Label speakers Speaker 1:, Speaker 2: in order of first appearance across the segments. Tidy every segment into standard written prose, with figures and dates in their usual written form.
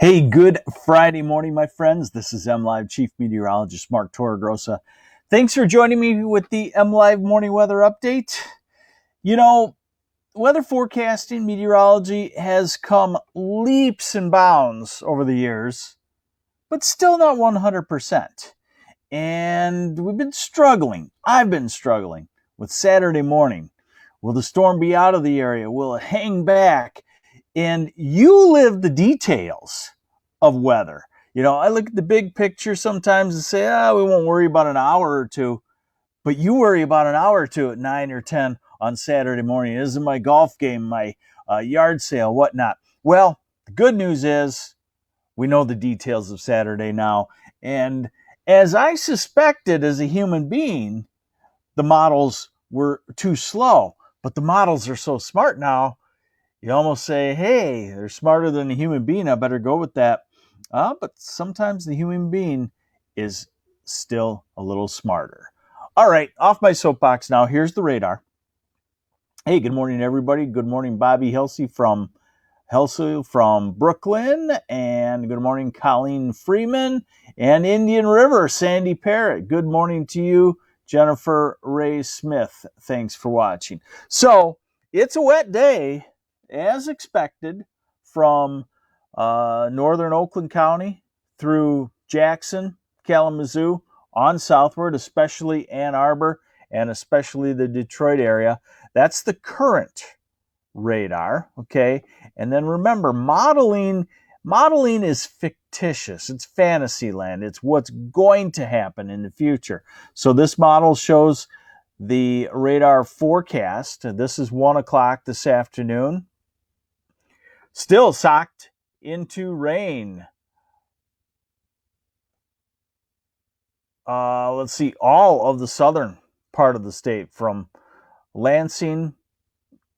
Speaker 1: Hey, good Friday morning, my friends. This is MLive Chief Meteorologist Mark Torregrossa. Thanks for joining me with the MLive Morning Weather Update. You know, weather forecasting meteorology has come leaps and bounds over the years, but still not 100%. And we've been struggling. I've been struggling with Saturday morning. Will the storm be out of the area? Will it hang back? And you live the details of weather. I look at the big picture sometimes and say, we won't worry about an hour or two. But you worry about an hour or two at 9 or 10 on Saturday morning. This is my golf game, my yard sale, whatnot. Well, the good news is we know the details of Saturday now. And as I suspected as a human being, the models were too slow. But the models are so smart now, you almost say, hey, they're smarter than a human being. I better go with that. But sometimes the human being is still a little smarter. All right, off my soapbox now. Here's the radar. Hey, good morning, everybody. Good morning, Bobby Helsey from Brooklyn. And good morning, Colleen Freeman. And Indian River, Sandy Parrott. Good morning to you, Jennifer Ray Smith. Thanks for watching. So it's a wet day, as expected, from northern Oakland County through Jackson, Kalamazoo, on southward, especially Ann Arbor and especially the Detroit area. That's the current radar, okay? And then remember, modeling is fictitious. It's fantasy land. It's what's going to happen in the future. So this model shows the radar forecast. This is 1 o'clock this afternoon. Still socked into rain. Let's see, all of the southern part of the state, from Lansing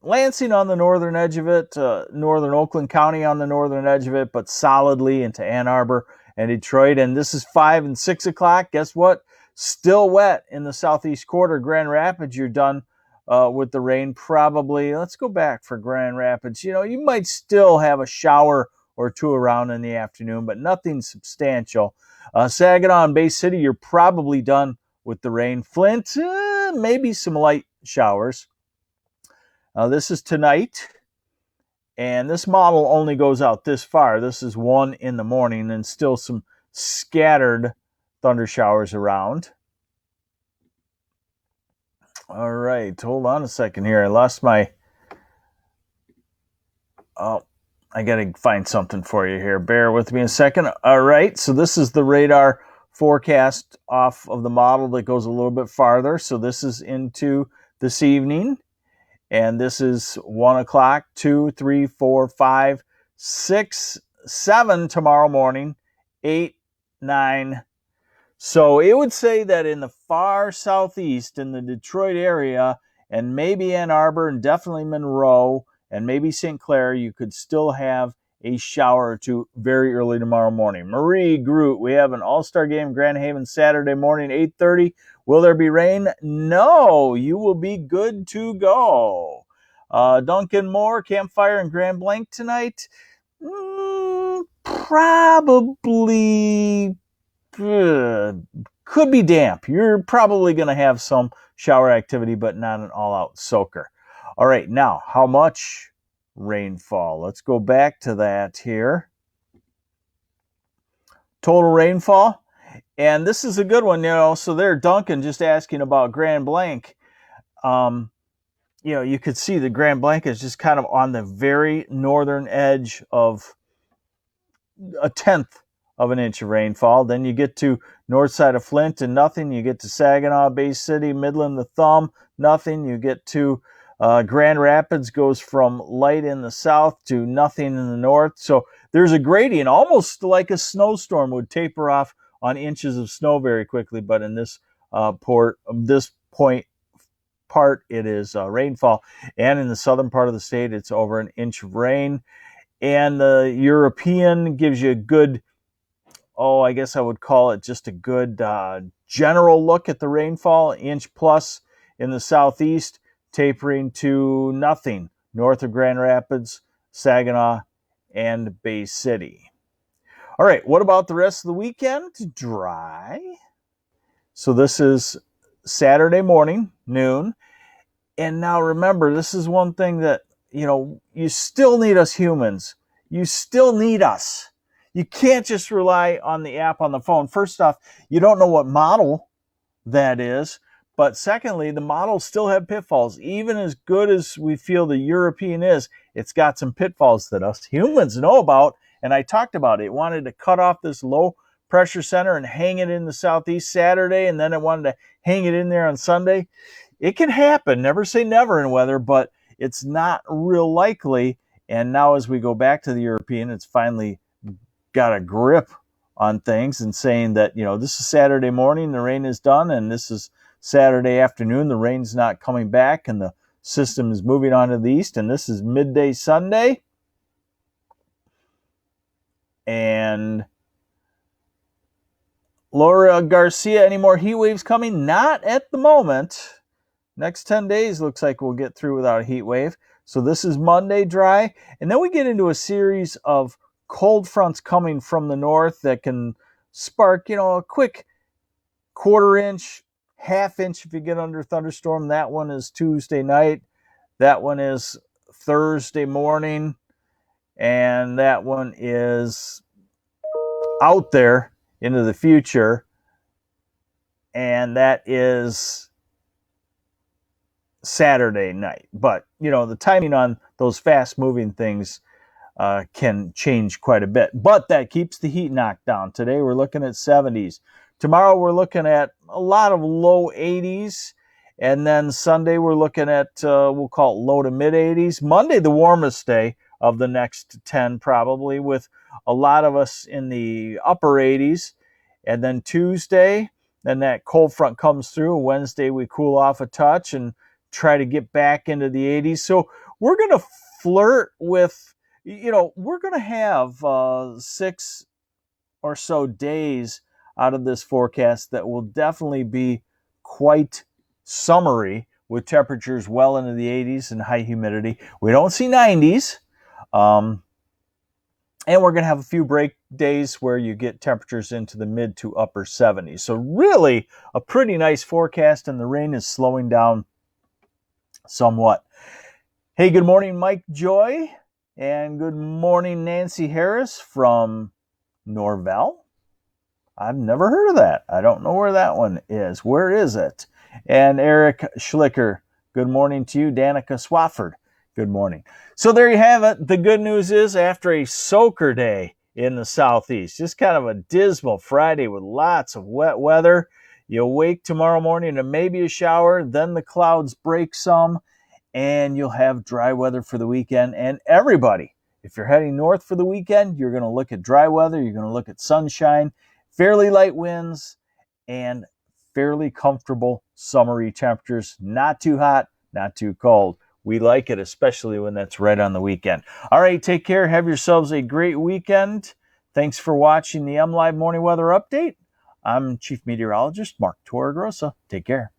Speaker 1: on the northern edge of it, northern Oakland County on the northern edge of it, but solidly into Ann Arbor and Detroit. And this is 5 and 6 o'clock. Guess what? Still wet in the southeast quarter. Grand Rapids, you're done with the rain probably. Let's go back for Grand Rapids. You might still have a shower or two around in the afternoon, but nothing substantial. Saginaw and Bay City, you're probably done with the rain. Flint, maybe some light showers. This is tonight, and this model only goes out this far. This is 1 in the morning, and still some scattered thunder showers around. All right, hold on a second here. I lost my... I got to find something for you here. Bear with me a second. All right, so this is the radar forecast off of the model that goes a little bit farther. So this is into this evening. And this is 1 o'clock, 2, 3, 4, 5, 6, 7 tomorrow morning, 8, 9. So it would say that in the far southeast, in the Detroit area, and maybe Ann Arbor, and definitely Monroe, and maybe St. Clair, you could still have a shower or two very early tomorrow morning. Marie Groot, we have an all-star game, Grand Haven, Saturday morning, 8:30. Will there be rain? No, you will be good to go. Duncan Moore, campfire in Grand Blanc tonight? Probably could be damp. You're probably going to have some shower activity, but not an all-out soaker. All right, now, how much rainfall? Let's go back to that here. Total rainfall. And this is a good one, so there, Duncan just asking about Grand Blanc. You could see the Grand Blanc is just kind of on the very northern edge of 1/10 of an inch of rainfall. Then you get to north side of Flint and nothing. You get to Saginaw, Bay City, Midland, the Thumb, nothing. You get to Grand Rapids, goes from light in the south to nothing in the north. So there's a gradient, almost like a snowstorm would taper off on inches of snow very quickly. But in this part, it is rainfall. And in the southern part of the state, it's over an inch of rain. And the European gives you a good, I guess I would call it just a good general look at the rainfall, inch plus in the southeast, tapering to nothing north of Grand Rapids, Saginaw, and Bay City. All right, what about the rest of the weekend? Dry. So this is Saturday morning, noon. And now remember, this is one thing that, you still need us humans. You still need us. You can't just rely on the app on the phone. First off, you don't know what model that is. But secondly, the models still have pitfalls. Even as good as we feel the European is, it's got some pitfalls that us humans know about. And I talked about it. It wanted to cut off this low pressure center and hang it in the southeast Saturday, and then it wanted to hang it in there on Sunday. It can happen. Never say never in weather, but it's not real likely. And now as we go back to the European, it's finally got a grip on things and saying that, this is Saturday morning, the rain is done, and this is Saturday afternoon, the rain's not coming back, and the system is moving on to the east, and this is midday Sunday. And Laura Garcia, any more heat waves coming? Not at the moment. Next 10 days looks like we'll get through without a heat wave. So this is Monday, dry. And then we get into a series of cold fronts coming from the north that can spark, a quick quarter inch, half inch if you get under thunderstorm. That one is Tuesday night. That one is Thursday morning. And that one is out there into the future. And that is Saturday night. But, the timing on those fast moving things can change quite a bit. But that keeps the heat knocked down. Today we're looking at 70s. Tomorrow we're looking at a lot of low 80s. And then Sunday we're looking at, we'll call it low to mid 80s. Monday, the warmest day of the next 10 probably, with a lot of us in the upper 80s. And then Tuesday, then that cold front comes through. Wednesday we cool off a touch and try to get back into the 80s. So we're going to flirt with, we're going to have 6 or so days out of this forecast that will definitely be quite summery, with temperatures well into the 80s and high humidity. We don't see 90s. And we're going to have a few break days where you get temperatures into the mid to upper 70s. So really a pretty nice forecast, and the rain is slowing down somewhat. Hey, good morning, Mike Joy, and good morning, Nancy Harris from Norvell. I've never heard of that. I don't know where that one is. Where is it? And Eric Schlicker, good morning to you. Danica Swafford, good morning. So there you have it. The good news is, after a soaker day in the southeast, just kind of a dismal Friday with lots of wet weather, you wake tomorrow morning to maybe a shower, then the clouds break some, and you'll have dry weather for the weekend. And everybody, if you're heading north for the weekend, you're going to look at dry weather, you're going to look at sunshine, fairly light winds, and fairly comfortable summery temperatures. Not too hot, not too cold. We like it, especially when that's right on the weekend. All right, take care. Have yourselves a great weekend. Thanks for watching the MLive Morning Weather Update. I'm Chief Meteorologist Mark Torregrossa. Take care.